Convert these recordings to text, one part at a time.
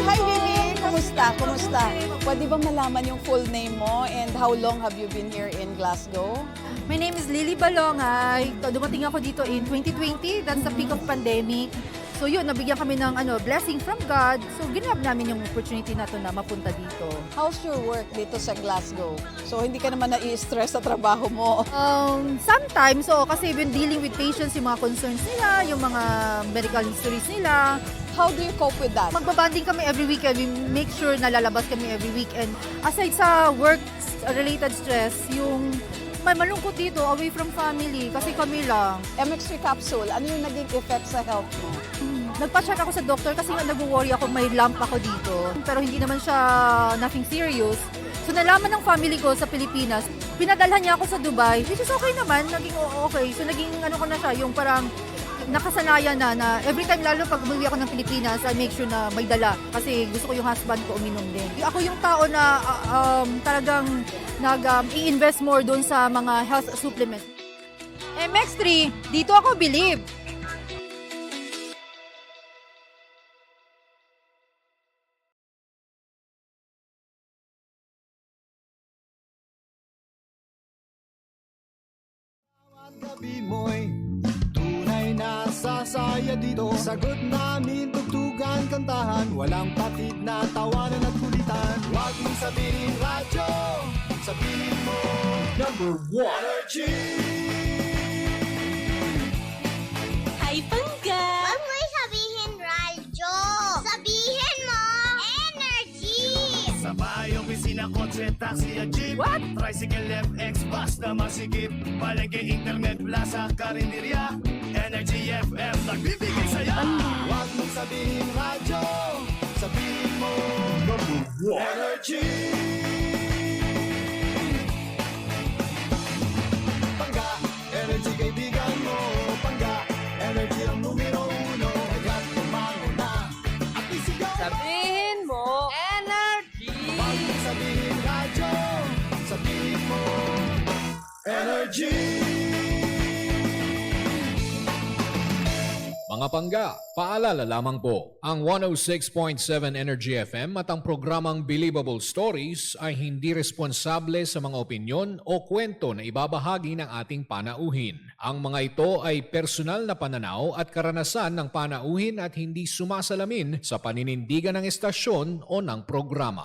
Hi, Vivi! Kumusta? Kumusta? Pwede bang malaman yung full name mo and how long have you been here in Glasgow? My name is Lily Balongay. Dumating ako dito in 2020. That's the peak of pandemic. So yun, nabigyan kami ng blessing from God. So ginab namin yung opportunity na to na mapunta dito. How's your work dito sa Glasgow? So hindi ka naman na-i-stress sa trabaho mo? Sometimes, kasi we've been dealing with patients, yung mga concerns nila, yung mga medical histories nila. How do you cope with that? Magbabanding kami every weekend. We make sure na lalabas kami every weekend. Aside sa work-related stress, yung may malungkot dito, away from family, kasi kami lang. MX3 capsule, ano yung naging effect sa health mo? Nagpa-check ako sa doctor kasi nga nag-worry ako, may lump ako dito. Pero hindi naman siya nothing serious. So nalaman ng family ko sa Pilipinas, pinadalhan niya ako sa Dubai, which is okay naman, naging okay. So naging ko na siya, yung parang nakasanayan na every time, lalo pag umuwi ako ng Pilipinas, I make sure na may dala kasi gusto ko yung husband ko uminom din. Ako yung tao na talagang i-invest more doon sa mga health supplements. MX3, dito ako believe. Gabi mo'y tunay na sasaya dito. Sagot namin, tugtugan, kantahan, walang patid na tawanan at kulitan. Huwag mong sabihin radyo, sabihin mo number 1 Energy. Ay, pangga! Huwag mo sabihin radyo. Sabihin mo energy. Sa bayong opisina, kotse, taxi at jeep. What? Tricycle, FX, bus na masikip. Palengke, internet, plaza, karinderya. Energy FM, nagbibigay sa'yo. Huwag mong sabihin radyo, sabihin mo number 1 Energy. Pangga, energy kaibigan mo. Pangga, energy ang numero 1. Agad tumango na at isigaw. Sabihin mo, energy! Huwag mong sabihin radyo, sabihin mo energy. Mga pangga, paalala lamang po, ang 106.7 Energy FM at ang programang Believable Stories ay hindi responsable sa mga opinyon o kwento na ibabahagi ng ating panauhin. Ang mga ito ay personal na pananaw at karanasan ng panauhin at hindi sumasalamin sa paninindigan ng estasyon o ng programa.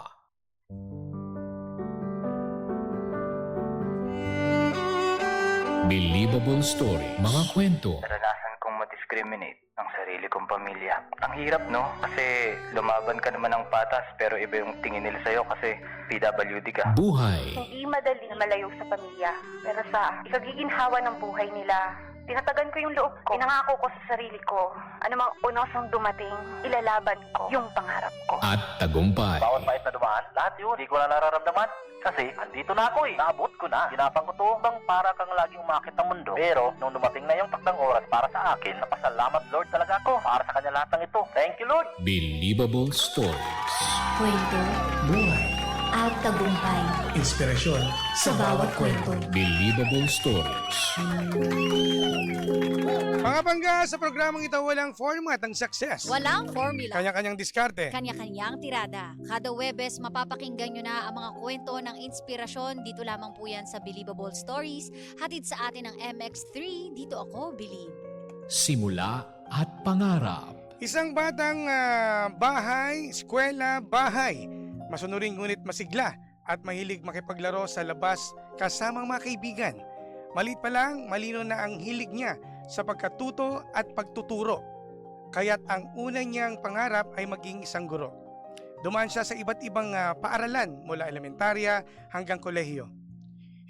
Believable Story, mga kwento, Naranasan kong ma-discriminate ang sarili kong pamilya. Ang hirap, no? Kasi lumaban ka naman ng patas pero iba yung tingin nila sa'yo kasi PWD ka. buhay, Hindi madali na malayo sa pamilya. Pero sa ikagiginhawa ng buhay nila, tinatagan ko yung loob ko. Pinangako ko sa sarili ko, anumang unosong dumating, ilalaban ko yung pangarap ko. at tagumpay. Bawat pait na dumaan, lahat yun, hindi ko na nararamdaman. Kasi, andito na ako eh. Naabot ko na. Ginapang ko to bang para kang laging umakit ng mundo. Pero, nung dumating na yung takdang oras para sa akin, napasalamat Lord talaga ako para sa kanya lahat ng ito. Thank you, Lord! Believable Stories. Kwento Buhay, at tagumpay inspirasyon sa bawat kwento. Believable Stories. Mga bangga, sa programang ito walang format ang success. Walang formula. Kanya-kanyang diskarte. Kanya-kanyang tirada. Kada Webes, mapapakinggan nyo na ang mga kwento ng inspirasyon. Dito lamang po yan sa Believable Stories. Hatid sa atin ng MX3. Dito ako, Believe. Simula at pangarap. Isang batang bahay, eskwela, bahay. Masunurin ngunit masigla at mahilig makipaglaro sa labas kasamang mga kaibigan. Maliit pa lang, malino na ang hilig niya sa pagkatuto at pagtuturo. Kaya't ang una niyang pangarap ay maging isang guro. Dumaan siya sa iba't ibang paaralan mula elementarya hanggang kolehiyo.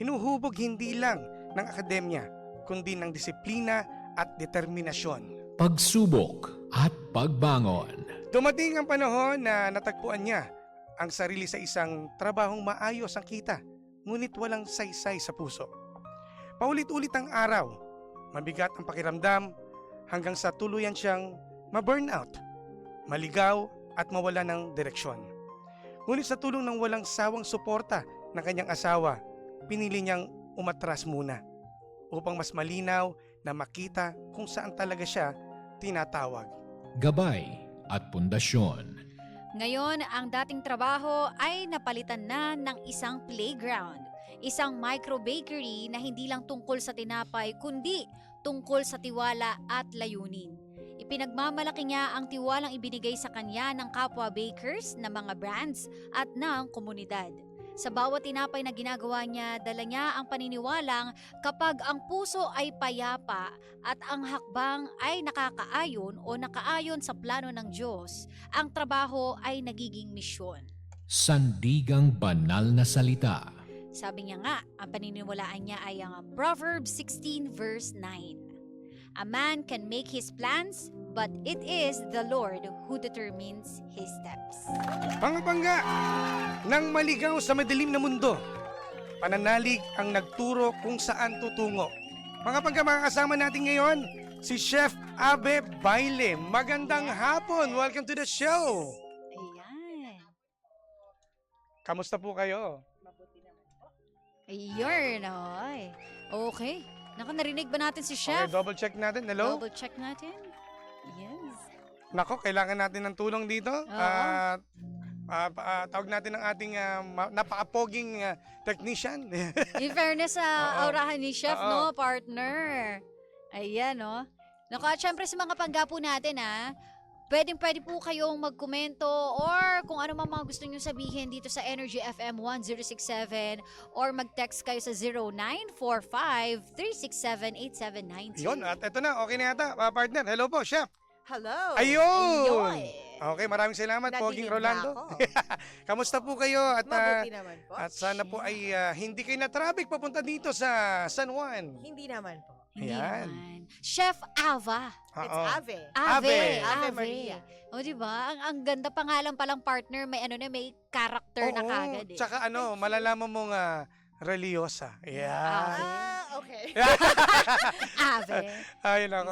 Hinuhubog hindi lang ng akademya, kundi ng disiplina at determinasyon. Pagsubok at pagbangon. Dumating ang panahon na natagpuan niya ang sarili sa isang trabahong maayos ang kita, ngunit walang saysay sa puso. Paulit-ulit ang araw, mabigat ang pakiramdam hanggang sa tuluyan siyang ma-burnout, maligaw at mawala ng direksyon. Ngunit sa tulong ng walang sawang suporta ng kanyang asawa, pinili niyang umatras muna upang mas malinaw na makita kung saan talaga siya tinatawag. Gabay at pundasyon. Ngayon, ang dating trabaho ay napalitan na ng isang playground. Isang micro-bakery na hindi lang tungkol sa tinapay kundi tungkol sa tiwala at layunin. Ipinagmamalaki niya ang tiwalang ibinigay sa kanya ng kapwa bakers, ng mga brands at ng komunidad. Sa bawat tinapay na ginagawa niya, dala niya ang paniniwalang kapag ang puso ay payapa at ang hakbang ay nakakaayon o nakaayon sa plano ng Diyos, ang trabaho ay nagiging misyon. Sandigang banal na salita. Sabi niya nga, ang paniniwalaan niya ay ang Proverbs 16 verse 9. A man can make his plans, but it is the Lord who determines his steps. Mga bangga, nang maligaw sa madilim na mundo, pananalig ang nagturo kung saan tutungo. Mga bangga, mga kasama natin ngayon, si Chef Abe Baile. Magandang hapon, welcome to the show. Ayan. Kamusta po kayo? Ayun, oy. Okay. Naku, narinig ba natin si Okay, Chef? double check natin. Hello? Double check natin. Yes. Nako, kailangan natin ng tulong dito. Oo. Tawag natin ang ating napakapoging technician. In fairness sa Oo. aurahan ni Chef, Oo. no, partner. Ayan, no. Naku, at syempre sa mga pangga po natin, pwede po kayong magkomento or kung ano man mga gusto nyo sabihin dito sa Energy FM 1067 or mag-text kayo sa 0945-367-8790. Yun, at eto na, okay na yata, partner. Hello po, Chef. Hello! Ayun! Okay, maraming salamat, Poging Nadinig Rolando. na ako. Kamusta po kayo? At, Mabuti naman po. at sana po ay hindi kayo na-traffic papunta dito sa San Juan. Hindi naman po. Hindi Ayan. naman. Chef Ava. It's Oo. Ave. Ave. Ave Maria. O, di ba? Ang ganda pangalan palang partner, may may character na Oo, kagad eh. Tsaka malalaman mong religyosa. Ayan. Okay. Ave. Ayun ako.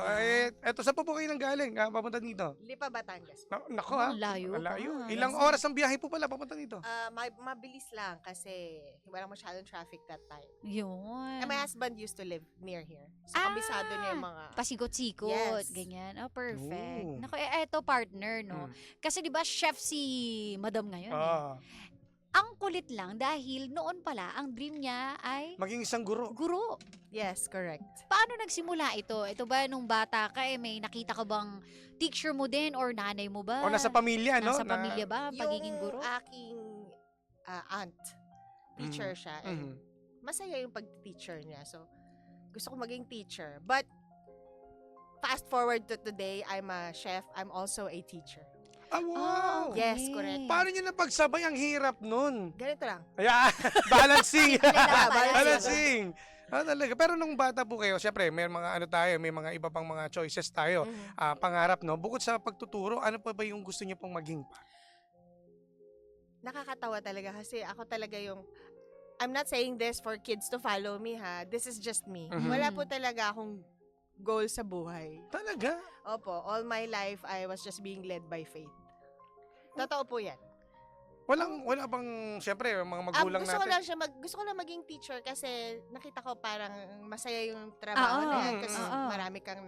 Eto, saan po kayo nang galing? Papunta dito? Lipa, Batangas. Nako Ang layo Ang layo. pa. Ilang oras ang biyahe po pala papunta dito? Mabilis lang kasi walang masyadong traffic that time. Yun. And my husband used to live near here. So, Ah. kabisado niya yung mga... Pasikot-sikot, Yes. ganyan. Oh, perfect. Ooh. Naku, eto partner, no? Kasi di ba chef si Madam ngayon eh. Oo. Ang kulit lang dahil noon pala, ang dream niya ay Maging isang guro. guro. Yes, correct. Paano nagsimula ito? Ito ba nung bata ka may nakita ka bang teacher mo din or nanay mo ba? O nasa pamilya, no? Nasa pamilya ba? Pagiging guro? Yung aking aunt, teacher siya. And masaya yung pag-teacher niya. So, gusto ko maging teacher. But, fast forward to today, I'm a chef. I'm also a teacher. Ah, wow! okay. Yes, correct. Paano nyo napagsabay? Ang hirap nun. Ganito lang. Ayan, balancing. Balancing. Balancing. Talaga. Pero nung bata po kayo, syempre, may mga may mga iba pang mga choices tayo. Pangarap, no? Bukod sa pagtuturo, ano pa ba yung gusto niyo pong maging pa? Nakakatawa talaga kasi ako talaga yung I'm not saying this for kids to follow me ha. This is just me. Mhm. Wala po talaga akong goal sa buhay. Talaga? Opo, all my life I was just being led by faith. Totoo po 'yan. Wala bang, syempre, mga magulang gusto natin. ko lang siya gusto ko lang maging teacher kasi nakita ko parang masaya yung trabaho na yan kasi marami kang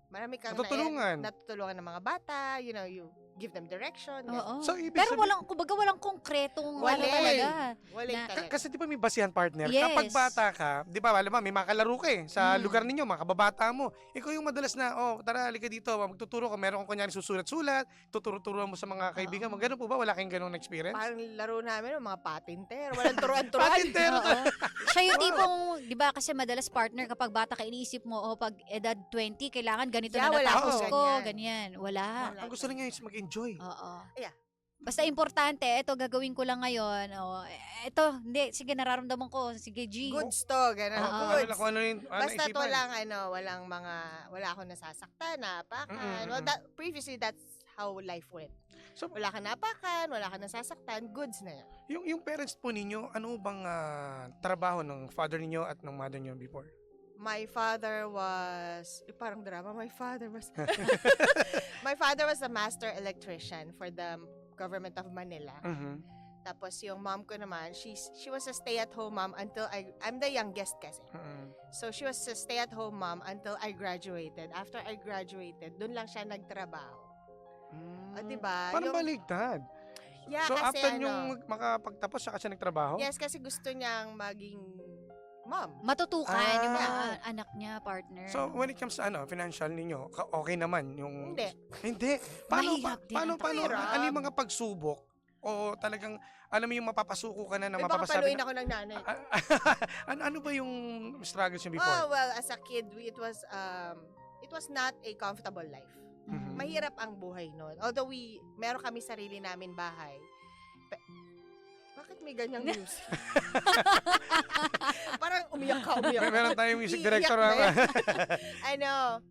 marami kang natutulungan ng mga bata, you know, you give them direction. Oo. So, ibig Pero sabihin- walang konkretong Wala talaga. Wala Na- talaga. Kasi di ba may basihan, partner? Yes. Kapag bata ka, di ba, alam mo, may mga kalaro ka sa lugar ninyo, mga kababata mo. Ikaw yung madalas na, tara, halika dito, magtuturo ka. Meron kong kunyari susulat-sulat, tuturo-turuan mo sa mga kaibigan mo. Ganun po ba? Wala kayong ganung experience? Parang laro namin, mga patintero. Walang turuan-turuan. Patintero. Oo. Siya yung tipong, di ba kasi madalas partner kapag bata ka, iniisip mo, pag edad 20, kailangan ganito Yeah, na wala natapos akong ko, ganyan. ganyan. Wala. Ang gusto rin niya is mag-enjoy. Oo. Yeah. Basta importante, ito gagawin ko lang ngayon. Ito, hindi, sige nararamdaman ko. Sige, G. Goods to, gano'n. Goods. Kung ano yung Basta't isipan. wala akong nasasaktan, napakan. Well, previously, that's how life went. So, Wala ka napakan, wala ka nasasaktan, goods na yan. yung parents po ninyo, ano bang trabaho ng father ninyo at ng mother niyo before? My father was, parang drama, my father was a master electrician for the government of Manila. Tapos yung mom ko naman, she was a stay-at-home mom until I'm the youngest kasi. So she was a stay-at-home mom until I graduated. After I graduated, dun lang siya nagtrabaho. Diba? Parang baligtad. Yeah, So kasi after yung makapagtapos, saka siya nagtrabaho? Yes, kasi gusto niyang maging mom. Matutukan yung mga Ah. anak niya, partner. So when it comes to financial ninyo, okay naman yung... Hindi. Hindi. Paano, Mahirap din paano, ang mahirap. ano yung mga pagsubok? O talagang, alam mo yung mapapasuko ka na May baka mapapasabi paluin ako ng nanay. ano ba yung struggles niyo before? Oh, well, as a kid, it was not a comfortable life. Mhm. Mahirap ang buhay noon. Although meron kami sarili namin bahay. Bakit may ganyang music? Parang umiyak ka. Meron tayong music director. Iiyak na I know.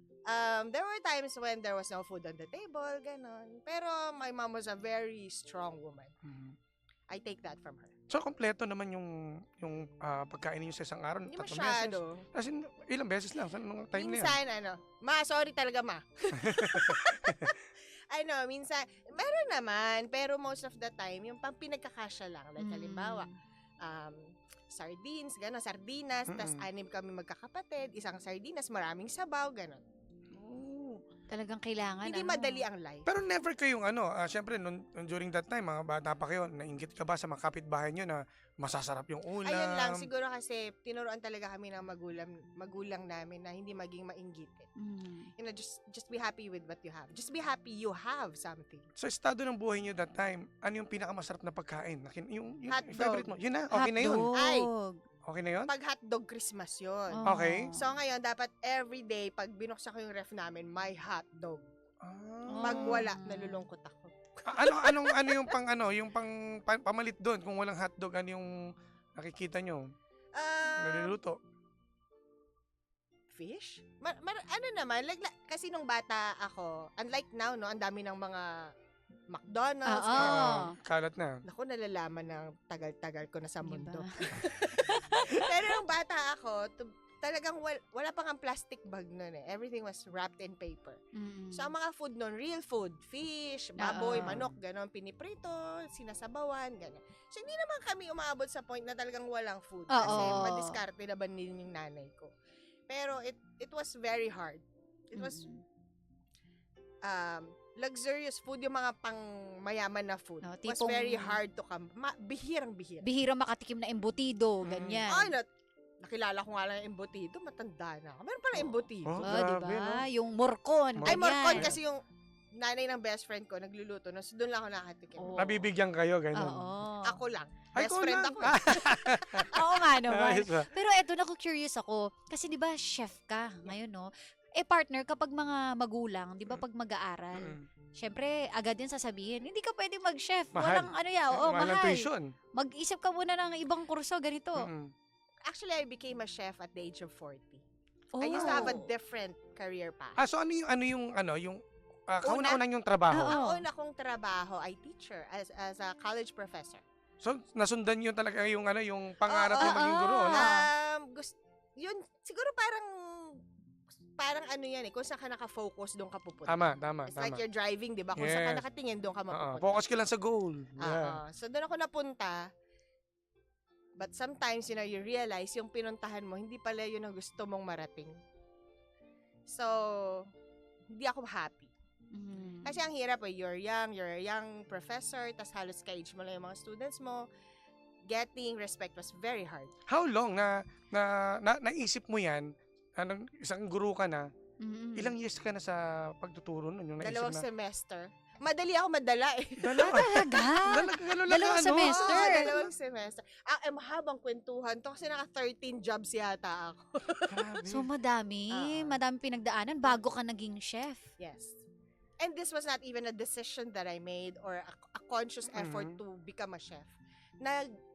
There were times when there was no food on the table, ganon. Pero my mom was a very strong woman. Mhm. I take that from her. So, kompleto naman yung pagkain niyo sa isang araw, Hindi 3 beses. masyado. As in, ilang beses lang sa nung time na yan? Minsan, ma, sorry talaga, ma. Minsan, meron naman, pero most of the time, yung pang pinagkakasya lang. Like, halimbawa, sardines, gano'n, sardinas, tas 6 kami magkakapatid, isang sardinas, maraming sabaw, gano'n. Talagang kailangan. Hindi madali ang life. Pero never kayong syempre during that time, mga bata pa kayo, nainggit ka ba sa mga kapitbahay nyo na masasarap yung ulam? Ayun lang, siguro kasi tinuruan talaga kami ng magulang namin na hindi maging mainggit. Just be happy with what you have. Just be happy you have something. Sa estado ng buhay nyo that time, ano yung pinakamasarap na pagkain? Yung Hotdog. favorite mo? Yun na, okay na yun. Ay, Okay na yun? pag hotdog Christmas yun. Okay. So ngayon, dapat everyday, pag binuksan ko yung ref namin, may hotdog. Pag wala, nalulungkot ako. Ano yung pamalit doon kung walang hotdog, ano yung nakikita nyo? Naluluto? Fish? Kasi nung bata ako, unlike now, no, ang dami ng mga McDonald's. Kalat na. Naku, nalalaman ng tagal-tagal ko na sa mundo. Diba? Pero nung bata ako, talagang wala pang ang plastic bag nun eh. Everything was wrapped in paper. So, ang mga food nun, real food, fish, baboy, manok, gano'n, piniprito, sinasabawan, gano'n. So, hindi naman kami umaabot sa point na talagang walang food. Kasi madiskarte na ba yung nanay ko. Pero it was very hard. It was luxurious food, yung mga pang mayaman na food. It was very hard to come. Bihirang-bihira. Bihirang makatikim na embutido, ganyan. Ay, nakilala ko nga lang yung embutido, matanda na ako. Meron pala embutido. Diba? Yung morcon, Ay, ganyan. morcon kasi yung nanay ng best friend ko nagluluto. So, doon lang ako nakatikim. Nabibigyan kayo, gano'n? Ako lang. Ay, Best ikaw friend lang. ako. Oo nga naman. Ayos ah. Pero eto, curious ako. Kasi di ba chef ka ngayon, no? Partner, kapag mga magulang, di ba pag mag-aaral, syempre, agad din sasabihin, hindi ka pwede mag-chef. Mahal. Walang mahal. Mahal tuition. Mag-isip ka muna ng ibang kurso, ganito. Actually, I became a chef at the age of 40. I used to have a different career path. So yung kauna-una yung trabaho? Ang una kong trabaho ay teacher, as a college professor. So, nasundan yun talaga yung pangarap mo maging guro, no? Yun, siguro parang yan kung saan ka naka-focus, doon ka pupunta. Tama. It's like you're driving, di ba? Kung saan ka nakatingin, doon ka mapupunta. Focus ka lang sa goal. Yeah. So, doon ako napunta. But sometimes, you realize yung pinuntahan mo, hindi pala yun ang gusto mong marating. So, hindi ako happy. Kasi ang hirap you're a young professor, tas halos ka-age mo lang yung mga students mo. Getting respect was very hard. How long naisip mo yan? Isang guru ka na, ilang years ka na sa pagtuturo nun? Yung naisip 2 semester. Madali ako madala eh. Talaga? Dalawang semester? 2 semester. Mahabang kwentuhan to kasi naka 13 jobs yata ako. So madami pinagdaanan bago ka naging chef. Yes. And this was not even a decision that I made or a conscious effort to become a chef.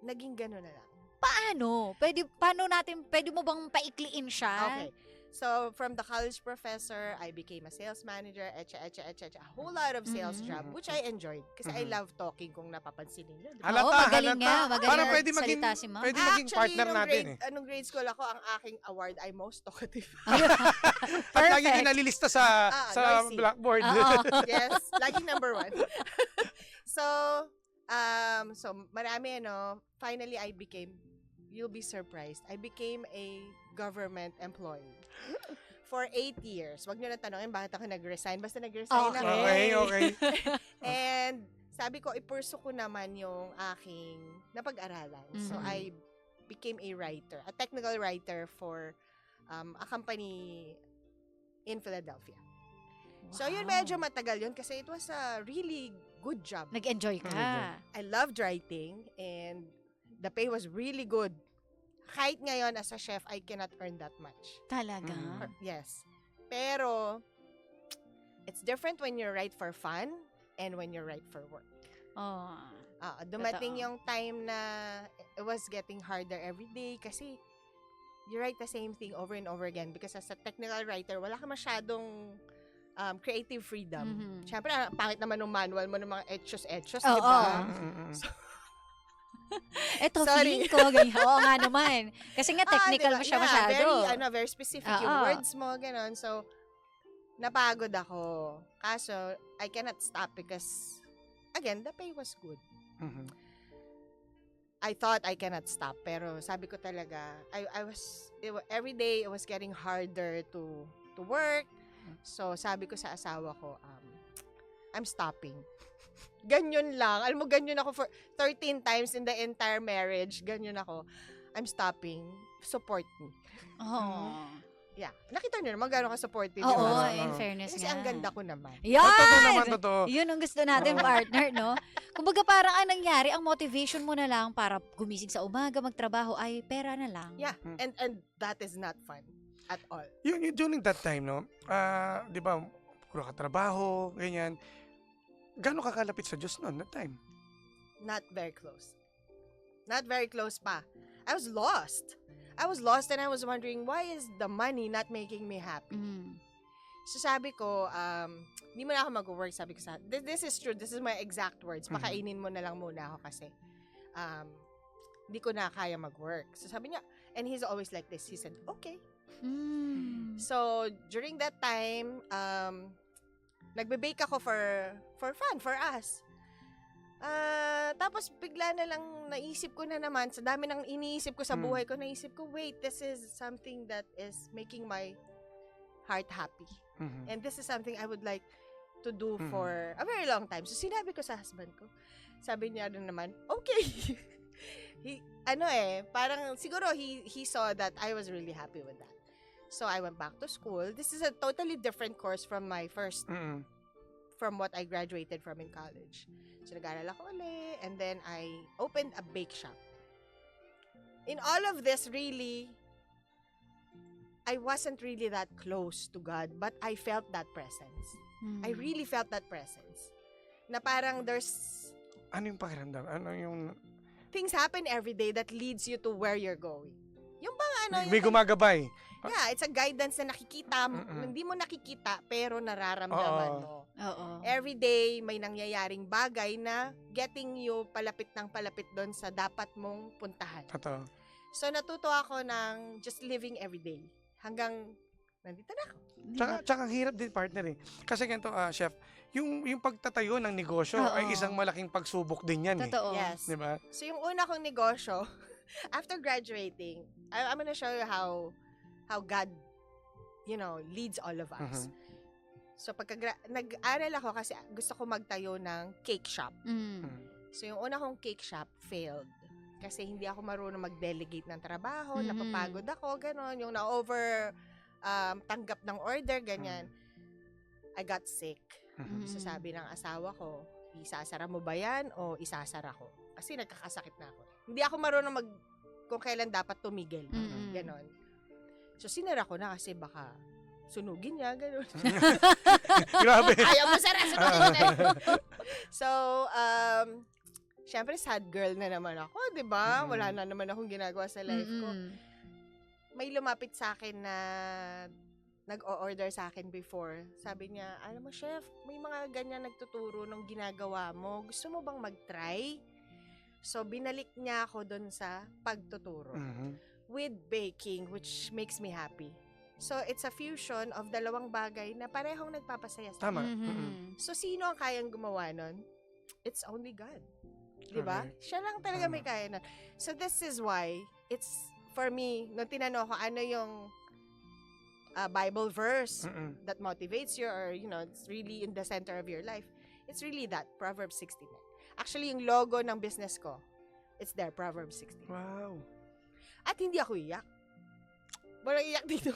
Naging gano'n na lang. Paano? Pwede mo bang paikliin siya? Okay. So, from the college professor, I became a sales manager, a whole lot of sales job, which I enjoyed. Kasi I love talking kung napapansin ninyo. Magaling nga. Parang Magaling pwede maging salita si ma'am. partner natin eh. Anong grade school ako, ang aking award ay most talkative. At lagi din nalilista sa noisy. blackboard. Yes, laging number 1. So marami finally you'll be surprised, I became a government employee for 8 years. Wag niyo na tanongin bakit ako nag-resign. Basta nag-resign ako. Okay. And sabi ko, ipurso ko naman yung aking napag-aralan. So, I became a writer, a technical writer for a company in Philadelphia. So, yun medyo matagal yun kasi it was a really good job. Nag-enjoy ka. I loved writing and the pay was really good. Kahit ngayon as a chef, I cannot earn that much. Talaga? Yes. Pero, it's different when you write for fun and when you write for work. Oh. Dumating Totoo. yung time na it was getting harder every day kasi you write the same thing over and over again because as a technical writer, wala ka masyadong creative freedom. Siyempre, pangit naman ng manual mo ng mga etchos, Oo. di ba? Eto, Sorry. feeling ko, ganyan. Oo nga naman. Kasi nga, technical diba? mo siya Yeah, masyado. very specific yung Oo. words mo, gano'n. So, napagod ako. Kaso, I cannot stop because, again, the pay was good. I thought I cannot stop, pero sabi ko talaga, every day, it was getting harder to work. So, sabi ko sa asawa ko, I'm stopping. Ganyan lang. Alam mo, ganyan ako for 13 times in the entire marriage. Ganyan ako. I'm stopping. Support me. Oh. Yeah. Nakita niyo naman gano'n ka-supportive. Oo, yung in husband. fairness Kasi nga. ang ganda ko naman. Yan! Totoo naman, totoo. Yun ang gusto natin, partner, no? Kumbaga parang ang nangyari, ang motivation mo na lang para gumising sa umaga, magtrabaho, ay pera na lang. Yeah. And that is not fun at all. Yung during that time, no? Di ba, puro ka trabaho, ganyan. Gano'n ka kalapit sa Diyos noon, that time? Not very close. Not very close pa. I was lost. And I was wondering, why is the money not making me happy? So sabi ko, hindi mo na ako mag-work. Sabi ko this is true. This is my exact words. Pakainin mo na lang muna ako kasi hindi ko na kaya mag-work. So sabi niya, and he's always like this. He said, okay. So during that time, nagbe-bake ako for fun, for us. Tapos bigla na lang naisip ko na naman, sa dami ng iniisip ko sa buhay ko, naisip ko, wait, this is something that is making my heart happy. And this is something I would like to do for a very long time. So sinabi ko sa husband ko, sabi niya rin naman, okay. Parang siguro he saw that I was really happy with that. So I went back to school. This is a totally different course from my first, from what I graduated from in college. So nag-aral ako ulit, and then I opened a bake shop. In all of this, really, I wasn't really that close to God, but I felt that presence. I really felt that presence. Na parang there's Ano yung pakiramdam? Ano yung... things happen every day that leads you to where you're going. Yung bang May gumagabay. Yeah, it's a guidance na nakikita, hindi mo nakikita, pero nararamdaman mo. Oo. Every day, may nangyayaring bagay na getting you palapit ng palapit doon sa dapat mong puntahan. Totoo. So, natuto ako ng just living every day. Hanggang, nandito na ako. Tsaka ang hirap din, partner eh. Kasi ganito, chef, yung pagtatayo ng negosyo ay isang malaking pagsubok din yan eh. Totoo. Yes. Diba? So, yung una kong negosyo, after graduating, I'm gonna show you how God, leads all of us. So, nag-aral ako kasi gusto ko magtayo ng cake shop. So, yung una kong cake shop failed. Kasi hindi ako marunong mag-delegate ng trabaho, napapagod ako, gano'n. Yung na-over tanggap ng order, ganyan. I got sick. So, sabi ng asawa ko, isasara mo ba yan o isasara ko? Kasi nagkakasakit na ako. Hindi ako marunong kung kailan dapat tumigil. Ganon. So, sinara ko na kasi baka sunugin niya, gano'n. Grabe. Ayaw mo sara, sunugin niya. So, syempre sad girl na naman ako, di ba? Wala na naman akong ginagawa sa life ko. May lumapit sa akin na nag-o-order sa akin before. Sabi niya, alam mo, chef, may mga ganyan nagtuturo nung ginagawa mo. Gusto mo bang mag-try? So, binalik niya ako dun sa pagtuturo. With baking, which makes me happy. So, it's a fusion of dalawang bagay na parehong nagpapasaya sa Tama. akin. So, sino ang kayang gumawa nun? It's only God. Diba? Correct. Siya lang talaga may kaya nun. So, this is why, it's, for me, nung tinanong ko, ano yung Bible verse Mm-mm. that motivates you, or it's really in the center of your life, it's really that Proverbs 16. Actually, yung logo ng business ko, it's there, Proverbs 16. Wow. At hindi ako iyak. Walang iyak dito.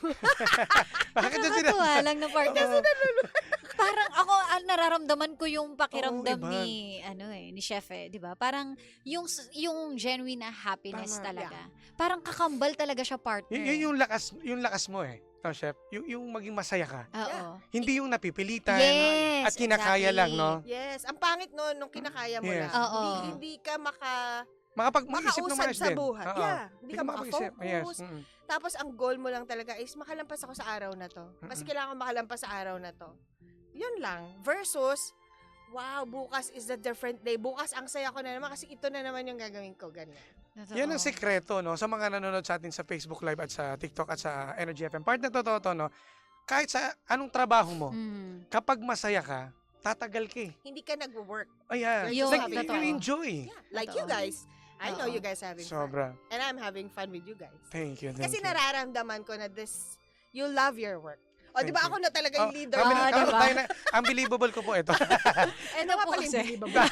Bakit na Nakakatuwa lang na part. Oo. Parang ako nararamdaman ko yung pakiramdam iba. ni chef di ba? Parang yung genuine na happiness Tama. talaga. Parang kakambal talaga siya, partner. Yung lakas mo Tom Chef, yung maging masaya ka. Oo. Hindi yung napipilitan Yes, at kinakaya exactly. lang, no? Yes, ang pangit nung kinakaya mo Yes. lang. Oo. Hindi ka Mag-isip ng makausad maayos sa din. buhay. Oo. Yeah, hindi ka makapag-isip. Yes. makafocus. Tapos ang goal mo lang talaga is makalampas ako sa araw na to. Kasi kailangan ko makalampas sa araw na to. Yun lang. Versus, wow, bukas is a different day. Bukas ang saya ko na naman kasi ito na naman yung gagawin ko. Ganyan. Totoo. Yan ang sekreto, no? Sa mga nanonood sa atin sa Facebook Live at sa TikTok at sa Energy FM. Part na totoo to, no? Kahit sa anong trabaho mo, Mm. kapag masaya ka, tatagal ka eh. Hindi ka nag-work. Ayan. Yun, Like, totoo. you'll enjoy. Yeah, like Totoo. you guys. I know Oo. you guys having fun. Sobra. And I'm having fun with you guys. Thank you. Kasi you. nararamdaman ko na you love your work. O, di ba Thank ako na talaga yung leader? Kami, Ah, kami, diba? tayo na, unbelievable ko po ito. Ito Ano nga po pala kasi. yung believable?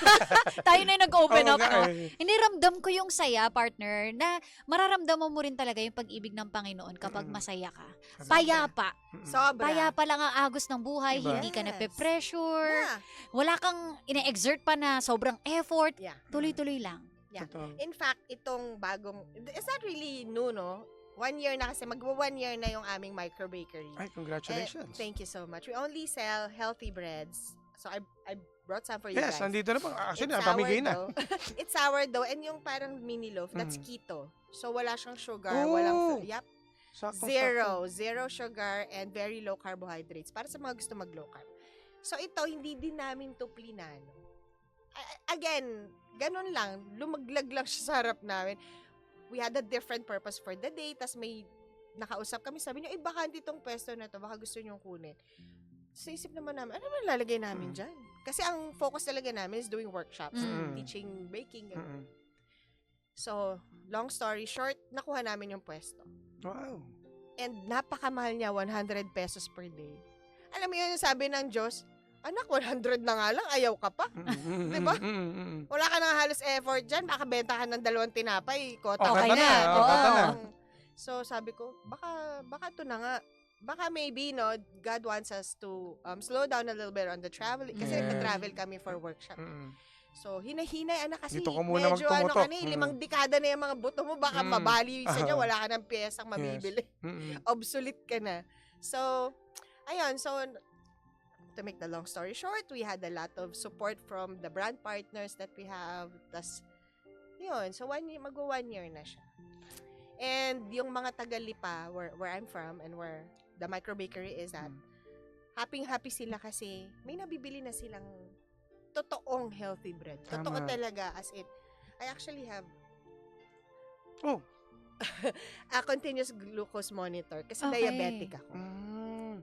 Tayo na yung nag-open Oo up, nga, no? eh. Hindi, ramdam ko yung saya, partner, na mararamdaman mo rin talaga yung pag-ibig ng Panginoon kapag masaya ka. Payapa. Sobra. Payapa lang ang agos ng buhay, Diba? hindi ka Yes. nape-pressure, Yeah. wala kang ine-exert pa na sobrang effort, Yeah. tuloy-tuloy lang. Yeah. Totoo. In fact, itong bagong, it's not really new, no? 1 year na kasi, magwa 1 year na yung aming micro bakery. Ay, congratulations. Thank you so much. We only sell healthy breads. So I brought some for you Yes, guys. nandito na po. Actually, It's napamigay na. sourdough. It's sourdough and yung parang mini loaf, that's Mm. keto. So wala siyang sugar, Oh! walang yep, Sakto, zero sugar and very low carbohydrates para sa mga gusto mag low carb. So ito hindi din namin to plinano. Again, ganun lang, lumaglag lang siya sa harap namin. We had a different purpose for the day, tas may nakausap kami, sabi niyo, bakante itong pwesto na to, baka gusto niyong kunin. Sa isip naman namin, ano naman lalagay namin dyan? Kasi ang focus talaga namin is doing workshops, teaching baking. Mm-mm. So, long story short, nakuha namin yung pwesto. Wow. And napakamahal niya, 100 pesos per day. Alam mo yun yung sabi ng Diyos, anak, 100 na nga lang, ayaw ka pa. Diba? Wala ka nang halos effort dyan, baka benta ka ng 2 tinapay, kota Okay ka na. Oo. Kota na. So, sabi ko, baka ito na nga. Baka maybe, no, God wants us to slow down a little bit on the travel. Kasi Yes. nagka-travel kami for workshop. So, hinay-hinay, anak, kasi Dito ka muna medyo magtumutok. 5 dekada na yung mga buto mo, baka mabali sa dyan, wala ka ng piyesang mabibili. Obsolete ka na. So, ayun, so, to make the long story short, we had a lot of support from the brand partners that we have. Tas, yun, so magwa 1 year na siya. And yung mga taga-Lipa, where I'm from and where the micro bakery is at, happy sila kasi may nabibili na silang totoong healthy bread. Totoo Tama. talaga, as in, I actually have Oh. a continuous glucose monitor kasi Okay. diabetic ako.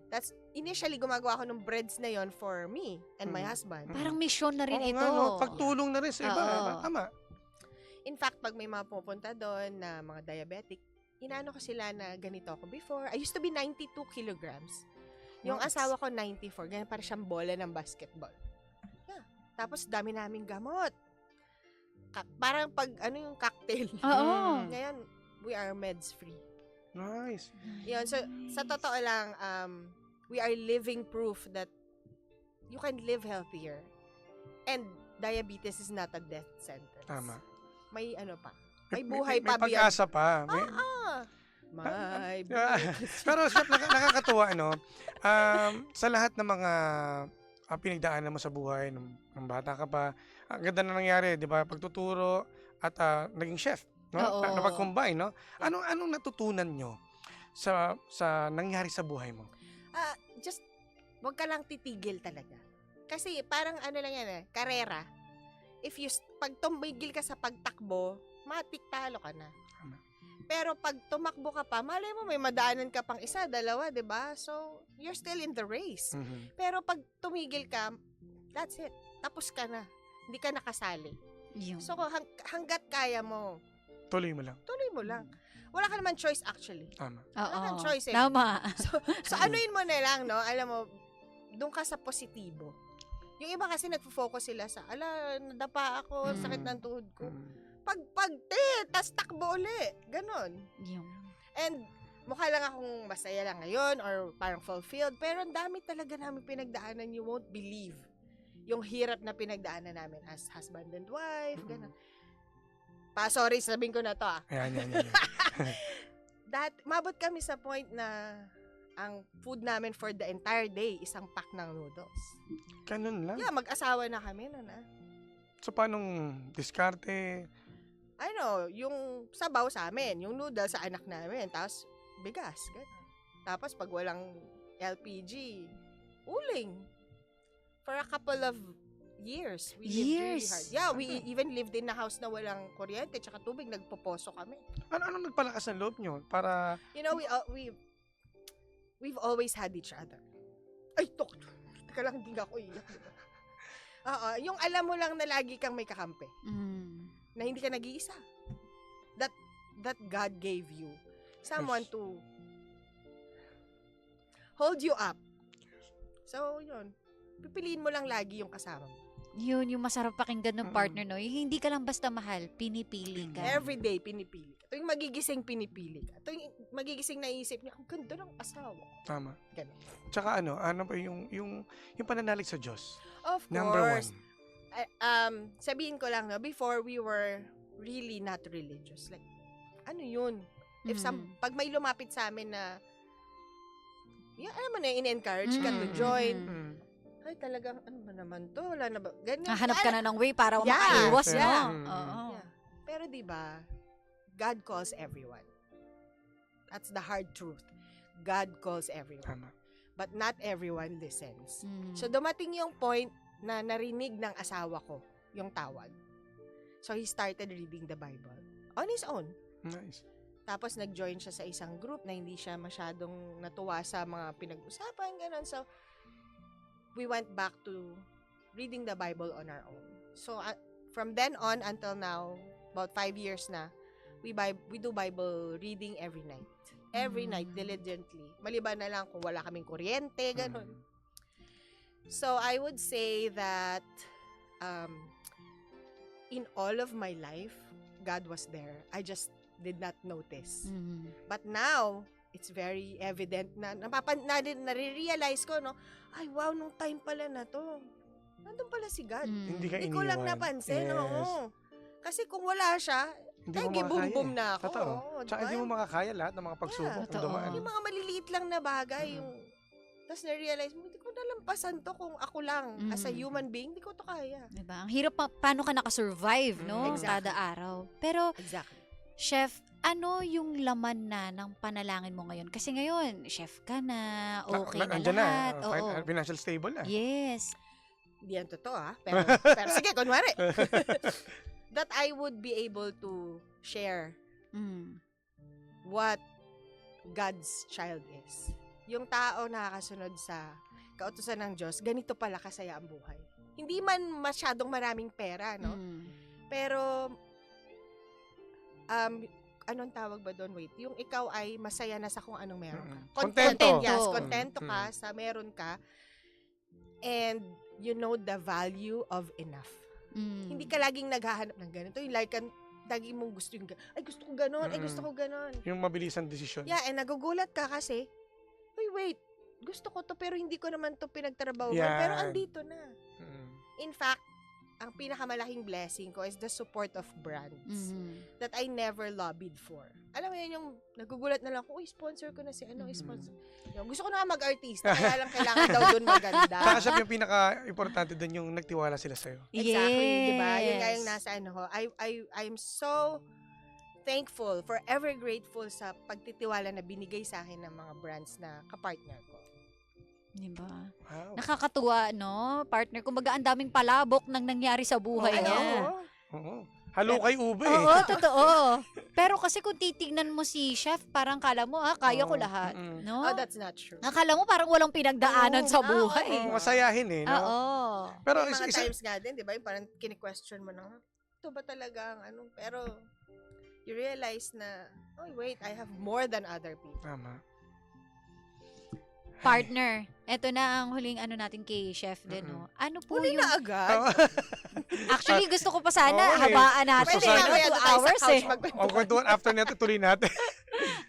That's, initially, gumagawa ako ng breads na yon for me and my husband. Parang mission na rin Oo ito. nga, no? Pagtulong na rin sa iba. Oo. Tama. In fact, pag may mga pupunta doon na mga diabetic, inaano ko sila na ganito ako before. I used to be 92 kilograms. Yung Nice. asawa ko, 94. Ganyan, para siyang bola ng basketball. Yeah. Tapos, dami naming gamot. Parang pag, yung cocktail. Oo. Ngayon, we are meds free. Nice. Yun, so, sa totoo lang, we are living proof that you can live healthier. And diabetes is not a death sentence. Tama. May ano pa. May buhay may pa beyond. pag-asa pa. May Pero Chef, nakakatuwa, ano? Sa lahat ng mga pinagdaanan mo sa buhay, ng bata ka pa, ang ganda na nangyari, di ba? Pagtuturo at naging chef. No? Oo. Napag-combine, no? Anong natutunan nyo sa nangyari sa buhay mo? just, wag ka lang titigil talaga. Kasi parang ano lang yan karera. Pag tumigil ka sa pagtakbo, matik talo ka na. Pero pag tumakbo ka pa, malay mo may madaanan ka pang 1, 2, 'di ba? So, you're still in the race. Pero pag tumigil ka, that's it. Tapos ka na. Hindi ka nakasali. Yun. So, hanggat kaya mo, Tuloy mo lang. tuloy mo lang. wala ka naman choice actually. Tama. Wala kang Oo. choice eh. Tama. So anuin mo na lang, no? Alam mo, doon ka sa positibo. Yung iba kasi nagfo-focus sila sa, nadapa ako, sakit ng tuhod ko. Tas takbo uli. Ganon. Yung. And mukha lang akong masaya lang ngayon or parang fulfilled, pero ang dami talaga namin pinagdaanan, you won't believe. Yung hirap na pinagdaanan namin as husband and wife, ganon. Sorry, sabihin ko na to Ayan. Mabot kami sa point na ang food namin for the entire day, isang pack ng noodles. Ganun lang. Yeah, mag-asawa na kami So, paanong diskarte? Yung sabaw sa amin, yung noodles sa anak namin, tapos bigas, gano'n. Tapos pag walang LPG, uling. For a couple of years. We lived really hard. Yeah, we even lived in a house na walang kuryente tsaka tubig, nagpoposo kami. Anong nagpalakas ng loob nyo? Para... We've always had each other. Ay, teka lang, hindi ako iyak. Yung alam mo lang na lagi kang may kakampi. Na hindi ka nag-iisa. That God gave you. Someone to hold you up. So, yun. Pipiliin mo lang lagi yung kasama mo. Yun, yung masarap pakinggan ng partner, no? Yung hindi ka lang basta mahal, pinipili ka. Every day, pinipili ka. Ito yung magigising pinipili ka. Ito yung magigising naisip niya, ang ganda ng asawa. Tama. Ganun. Tsaka ano pa yung pananalig sa Diyos? Of Number course. 1. Sabihin ko lang, no, before we were really not religious. Like, ano yun? Pag may lumapit sa amin na, alam mo na, in-encourage ka to join. Ay, talagang, ano ba naman to? Wala na ba? Ganyan. Hanap ka na ng way para makaiwas, no? Yeah. Oo. Yeah. Pero diba, God calls everyone. That's the hard truth. God calls everyone. Tama. But not everyone listens. So, dumating yung point na narinig ng asawa ko yung tawag. So, he started reading the Bible on his own. Nice. Tapos, nag-join siya sa isang group na hindi siya masyadong natuwa sa mga pinag-usapan, gano'n. So, we went back to reading the Bible on our own. So, from then on until now, about 5 years na, we do Bible reading every night. Every night, diligently. Maliban na lang kung wala kaming kuryente, gano'n. So, I would say that in all of my life, God was there. I just did not notice. But now, it's very evident na nare-realize ko, no? Ay, wow, nung time pala na to. Nandun pala si God. Hindi ka Hindi ko lang iniwan. napansin, Yes. oo. Kasi kung wala siya, Hindi mo boom-boom makakaya. na ako. Totoo. Oo, Tsaka diba? hindi mo makakaya lahat ng mga pagsubok kung Totoo. dumaan. Yung mga maliliit lang na bagay, yung tapos na-realize mo, hindi ko nalampasan to kung ako lang. As a human being, hindi ko to kaya. Diba? Ang hirap paano ka nakasurvive, no? Exactly. Kada araw. Pero, Exactly. Chef, ano yung laman na ng panalangin mo ngayon? Kasi ngayon, chef ka na, okay na Nandyan lahat. na. Oo. Financial stable na. Yes. Hindi yan totoo, pero sige, kunwari. That I would be able to share what God's child is. Yung tao nakakasunod sa kautusan ng Diyos, ganito pala kasaya ang buhay. Hindi man masyadong maraming pera, no? Pero, anong tawag ba doon? Wait, yung ikaw ay masaya na sa kung anong meron ka. Kontento. Yes, kontento ka sa meron ka. And you know the value of enough. Hindi ka laging naghahanap ng ganito. Yung like, lagi mong gusto yung, ay gusto ko ganon, ay gusto ko ganon. Yung mabilisang desisyon. Yeah, and nagugulat ka kasi, wait, gusto ko to pero hindi ko naman to pinagtrabaho. Yan. Pero andito na. In fact, ang pinakamalaking blessing ko is the support of brands that I never lobbied for. Alam mo yun, yung nagugulat na lang ko, sponsor ko na si ano, sponsor. Yung, gusto ko na mag-artista, kaya lang kailangan daw dun maganda. Saka siya yung pinaka-importante dun yung nagtiwala sila sa'yo. Exactly, di ba? Yun nga yung nasa ano ko. I'm so thankful, forever grateful sa pagtitiwala na binigay sa akin ng mga brands na kapartner ko. Diba? Wow. Nakakatuwa, no? Partner, kumbaga ang daming palabok nang nangyari sa buhay niya. Oo. Halo kay ube. Oo, totoo. Pero kasi kung titignan mo si Chef, parang kala mo, kaya ko lahat. No? Oh, that's not true. Akala mo parang walang pinagdaanan sa buhay. Masayahin eh. No? Oo. Pero May mga times nga din, di ba? Yung parang kini-question mo na, ito ba talaga ang ano? Pero, you realize na, oh wait, I have more than other people. Tama. Partner, eto na ang huling ano natin kay Chef din, no? Ano po Huli yung... na agad. Actually, gusto ko pa sana Oo, eh. habaan natin. Gusto Pwede sana. na kaya 2 hours eh. O kwentuhan after nito, tuloy natin.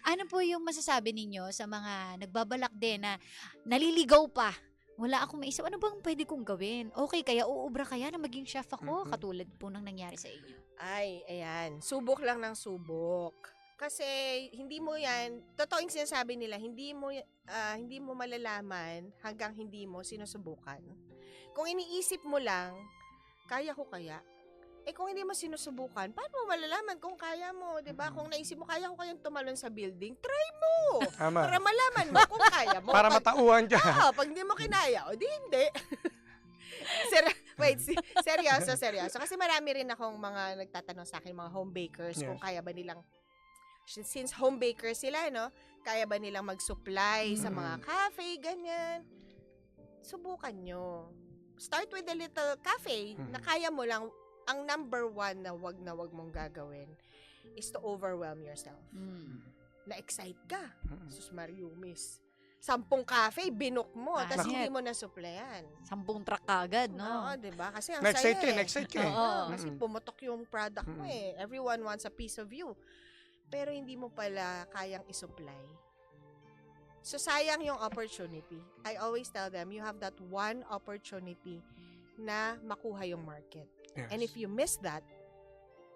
Ano po yung masasabi ninyo sa mga nagbabalak din na naliligaw pa? Wala akong maisip. Ano bang pwede kong gawin? Okay, kaya uubra kaya na maging chef ako? Katulad po ng nangyari sa inyo. Ay, ayan. Subok lang ng subok. Kasi hindi mo yan, totoo yung sinasabi nila, hindi mo malalaman hanggang hindi mo sinusubukan. Kung iniisip mo lang, kaya ko kaya? Eh kung hindi mo sinusubukan, paano mo malalaman kung kaya mo, 'di ba? Kung naisip mo kaya ko kayang tumalon sa building, try mo. Tama. Para malaman mo kung kaya mo. Para matauhan dyan. Pag hindi mo kinaya, o di hindi. Seryoso. Kasi marami rin akong mga nagtatanong sa akin, mga home bakers, kung kaya ba nilang, since home bakers sila, no, kaya ba nilang mag-supply sa mga cafe, ganyan. Subukan nyo. Start with a little cafe na kaya mo lang. Ang number one na wag mong gagawin is to overwhelm yourself. Na-excite ka. Sus Mariumis. 10 cafe, binook mo, tapos hindi mo na-supplyan. 10 truck agad, no? Oo, diba? Kasi ang Next saya site next site ka. Oo, kasi pumutok yung product mo eh. Everyone wants a piece of you. Pero hindi mo pala kayang isupply. So, sayang yung opportunity. I always tell them, you have that one opportunity na makuha yung market. Yes. And if you miss that,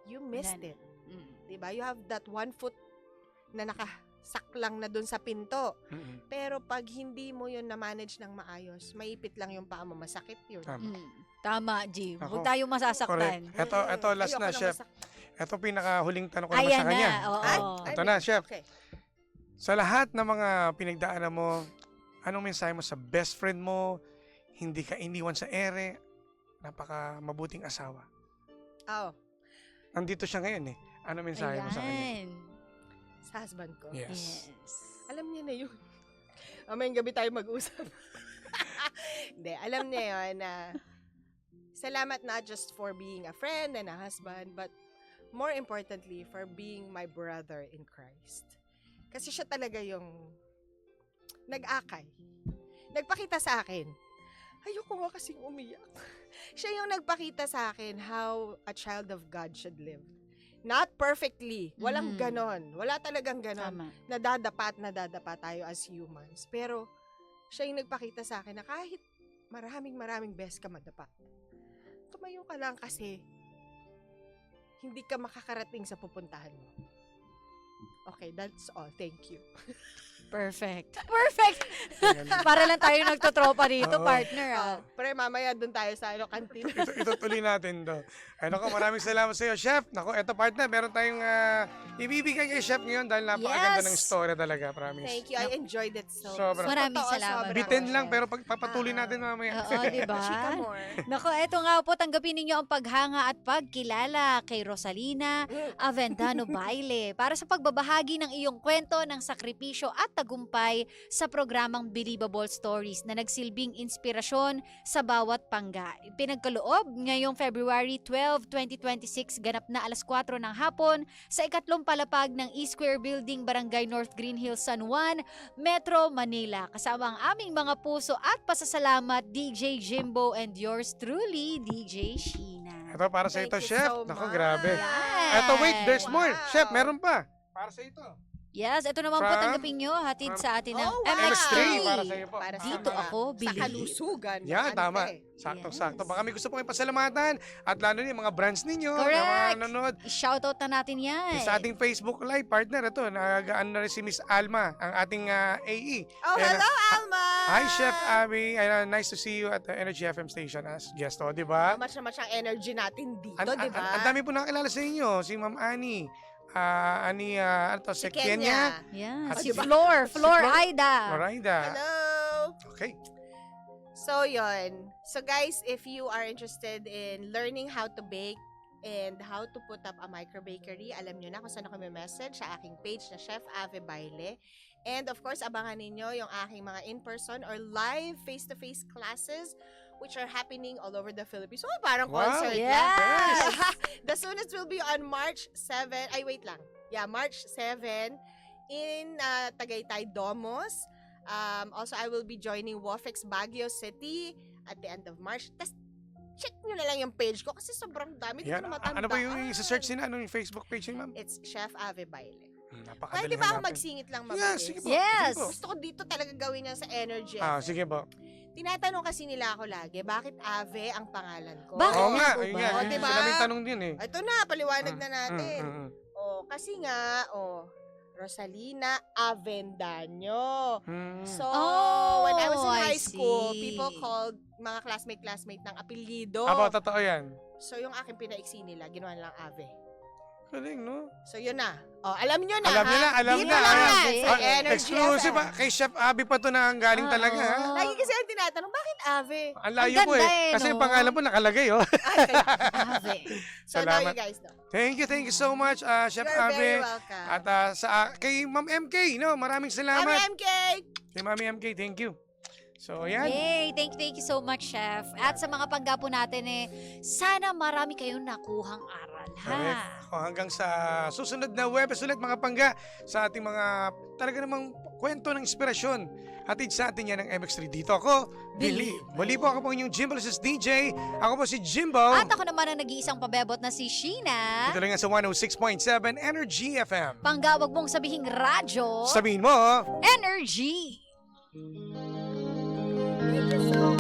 you missed it. Diba? You have that one foot na nakasaklang na dun sa pinto. Pero pag hindi mo yun na-manage ng maayos, maipit lang yung paa mo, masakit yun. Tama, Jim. Ako, Huwag tayong masasaktan. Correct. Ito last Ayoko na, nang Chef. masaktan. Ito pinakahuling tanong ko naman Ayan sa kanya. na, oo. Ito na, Chef. Okay. Sa lahat ng mga pinagdaanan mo, anong mensahe mo sa best friend mo? Hindi ka iniwan sa ere. Napaka mabuting asawa. Oh, Nandito siya ngayon eh. Anong mensahe mo sa kanya? Ayan. sa husband ko. Yes. Alam niya na yun. Mamayang gabi tayo mag-usap. Hindi, alam niya yun na salamat not just for being a friend and a husband, but more importantly, for being my brother in Christ. Kasi siya talaga yung nag-akay. Nagpakita sa akin. Ayoko nga kasing umiyak. Siya yung nagpakita sa akin how a child of God should live. Not perfectly. Walang ganon. Wala talagang ganon. Tama. Nadadapa tayo as humans. Pero, siya yung nagpakita sa akin na kahit maraming beses ka madapa, tumayo ka lang kasi hindi ka makakarating sa pupuntahan mo. Okay, that's all. Thank you. Perfect. Perfect! Para lang tayo nagtotropa dito, Oo. partner. Pre, mamaya dun tayo sa kantin. Ito tuloy natin to. Ano ko, maraming salamat sa iyo, Chef. Nako, eto partner, meron tayong ibibigay kay Chef ngayon dahil napakaganda Yes. ng story talaga, promise. Thank you. I enjoyed it so Sobra. Maraming Totoo, salamat. sobra. Bitin lang, pero papatuloy natin mamaya. Oo, di ba? Chika more. Nako, eto nga po, tanggapin ninyo ang paghanga at pagkilala kay Rosalina Avendano Baile para sa pagbabahagi ng iyong kwento ng sakripisyo at tagumpay sa programang Believable Stories na nagsilbing inspirasyon sa bawat pangga. Pinagkaloob ngayong February 12, 2026, ganap na 4:00 ng hapon sa ikatlong palapag ng E-Square Building, Barangay North Green Hills, San Juan, Metro Manila. Kasama ang aming mga puso at pasasalamat, DJ Jimbo and yours truly, DJ Sheena. Ito para sa ito, Thank you Chef. so Nako, much. grabe. Yes. Eto, wait, there's more. Wow. Chef, meron pa. Para sa ito. Yes, ito naman po, From- tanggapin nyo, hatid sa atin ng Oh, wow. MX3. Para sa iyo po. Para sa Dito mga- ako, Sa believe. kalusugan. Yan, Ano tama. eh. Saktong-sakto. Baka may gusto po kayong pasalamatan at lalo na yung mga brands ninyo na Correct. mga nanonood. I-shoutout na natin yan. Sa ating Facebook Live partner, ito, nag-ano na rin si Miss Alma, ang ating AE. Oh, Ayan, hello, Alma! Hi, Chef Abby. Nice to see you at the Energy FM station as guest, di ba? Much na ang energy natin dito, Ang di ba? dami po nakakilala sa inyo. Si Ma'am Annie. Ano to? Si Kenya. Yeah. At Si si- Flor Aida. Florida. Hello! Okay. So, yun. So, guys, if you are interested in learning how to bake and how to put up a micro bakery, alam nyo na kung saan ako may message sa aking page na Chef Ave Baile. And of course, abangan ninyo yung aking mga in-person or live face-to-face classes which are happening all over the Philippines. So, parang Wow. concert Yes! lang. The soonest will be on March 7. Ay, wait lang. March 7 in Tagaytay Domos. Also, I will be joining WOFEX Baguio City at the end of March. Tas check nyo na lang yung page ko kasi sobrang dami. Hindi ko Yan. na matandaan. Ano ba yung isa-search nila? Ano yung Facebook page niyo, ma'am? It's Chef Ave Baile. Napakadali Pwede ba ako hanapin. magsingit lang Yes, mabilis? sige po. Yes. Sige po. Gusto ko dito talaga gawin yan sa Energy. Sige po. Tinatanong kasi nila ako lagi, bakit Ave ang pangalan ko? Bakit? Oo nga, po ayun ba? nga. O, Yun diba? Sila may tanong din eh. Ito na, paliwanag na natin. Kasi nga, Rosalina Avendaño. So, when I was in Oh, I high school, see. people called mga classmate ng apelyido. Aba, totoo yan. So, yung aking pinaiksi nila, ginawa nilang Ave. Galing, no? So, yun na. Alam nyo na, Alam ha? nila, alam Dito na. lang Ayan. yan sa Ah, Energy exclusive FM. pa. Kay Chef Abby pa to na ang galing talaga, ha? Lagi kasi ang tinatanong, bakit Ave? Ang layo Ang po ganda eh. eh, Kasi no? yung pangalan po nakalagay, oh. Ave. So, now Salamat. you guys know. Thank you so much, Chef You're Abby. very welcome. At kay Ma'am MK, no? Maraming salamat. Mami MK! Kay Mami MK, thank you. So, ayan. Yay! Thank you so much, Chef. At sa mga panggapo natin sana marami kayong nakuhang aral, Correct. ha? Hanggang sa susunod na Webes ulit, mga pangga, sa ating mga talaga namang kwento ng inspirasyon. Hatid sa atin yan ng MX3. Dito ako, Believe. Muli po ako po inyong Jimbo Luces DJ. Ako po si Jimbo. At ako naman ang nag-iisang pabebot na si Sheena. Dito lang yan sa 106.7 Energy FM. Pangga, wag mong sabihing radyo. Sabihin mo, Energy! Thank you so